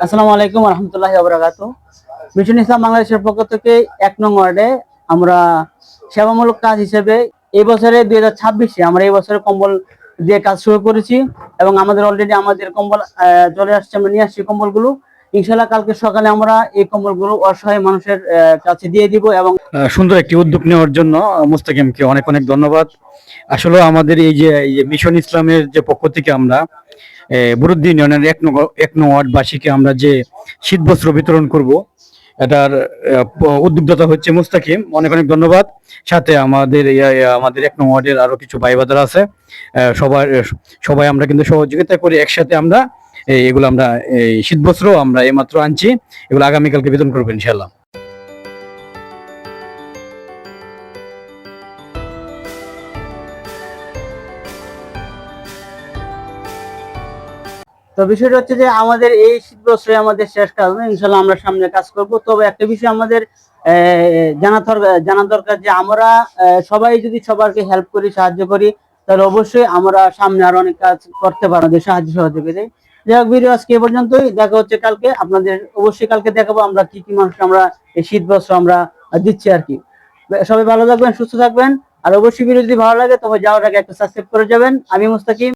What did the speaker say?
আসসালামু আলাইকুম রহমতুল্লাহি ওয়া বারাকাতুহু। মিশন ইসলাম বাংলাদেশের পক্ষ থেকে ১ নং ওয়ার্ডে আমরা সেবামূলক কাজ হিসেবে এই বছরে 2026-এ আমরা এই বছরে কম্বল দিয়ে কাজ শুরু করেছি এবং আমাদের অলরেডি আমাদের কম্বল চলে আসছে। আমরা নিয়ে আসছি কম্বলগুলো। ইনশাআল্লাহ কালকে সকালে আমরা এই কম্বলগুলো অসহায় মানুষের কাছে দিয়ে দিব। এবং সুন্দর একটি উদ্যোগ নেওয়ার জন্য মুস্তাকিমকে অনেক অনেক ধন্যবাদ। আসলে আমাদের এই যে মিশন ইসলামের যে পক্ষ থেকে আমরা বুরুদ্দি ইউনিয়নের ১ নং ওয়ার্ডবাসীকে আমরা যে শীতবস্ত্র বিতরণ করব, এটার উদ্যোক্তা হচ্ছে মুস্তাকিম। অনেক অনেক ধন্যবাদ। সাথে আমাদের ১ নং ওয়ার্ডের আরো কিছু ভাই ব্রাদার আছে। সবাই আমরা কিন্তু সহযোগিতা করি, একসাথে আমরা এগুলো আমরা এই শীতবস্ত্র আমরা এইমাত্র আনছি, এগুলো আগামীকালকে বিতরণ করবো ইনশাল্লাহ। তো বিষয়টা হচ্ছে যে আমাদের এই শীত বস্ত্রে আমাদের শেষ কাজ না, ইনশাআল্লাহ আমরা সামনে কাজ করব। তবে একটা বিষয় আমাদের জানা দরকার যে আমরা সবাই যদি সবাইকে হেল্প করি, সাহায্য করি, তাহলে অবশ্যই আমরা সামনে আরো অনেক কাজ করতে পারবো আমাদের সাহায্য সহযোগিতায়। যাই হোক, ভিডিও আজকে এ পর্যন্তই। দেখা হচ্ছে কালকে। আপনাদের অবশ্যই কালকে দেখাবো আমরা কি কি মানুষ আমরা এই শীত বস্ত্র আমরা দিচ্ছি আর কি। সবাই ভালো থাকবেন, সুস্থ থাকবেন। আর অবশ্যই ভিডিও যদি ভালো লাগে তবে যাওয়ার আগে একটা সাবস্ক্রাইব করে যাবেন। আমি মুস্তাকিম।